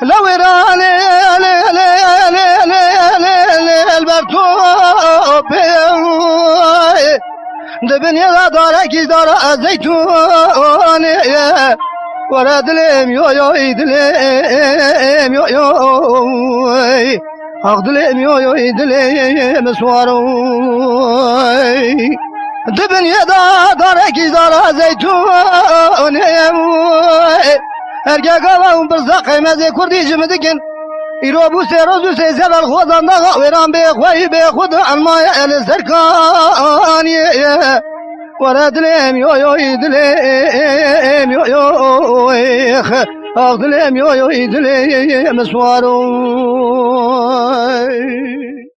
لو راني البرتوب دبني دارك دار زيتون ورد لم يو يو يدلم يو يو أخدلم يو يو يدلم سواروي دبن يدا دارك دار زيتون ارجع قوام برزق مزي كردي جمدكن يرو بو سيروزو سيزال الخوضان دا ويران بيخوي بيخود الماء الزركان ورد لم يو يو يدلم يو يو أخدلم يو يو يدلم سواروي